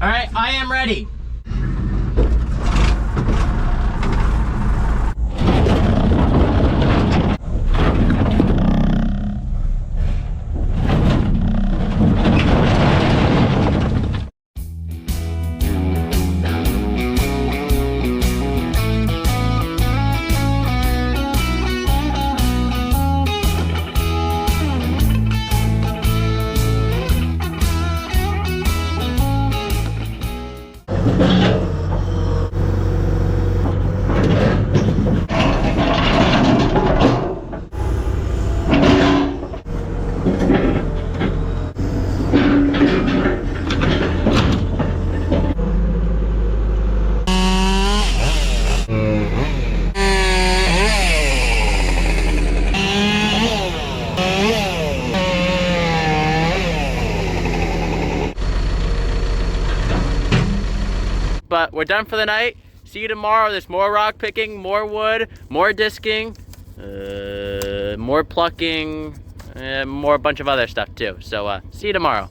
All right, I am ready. But we're done for the night. See you tomorrow. There's more rock picking, more wood, more disking, more plucking, more a bunch of other stuff too. So see you tomorrow.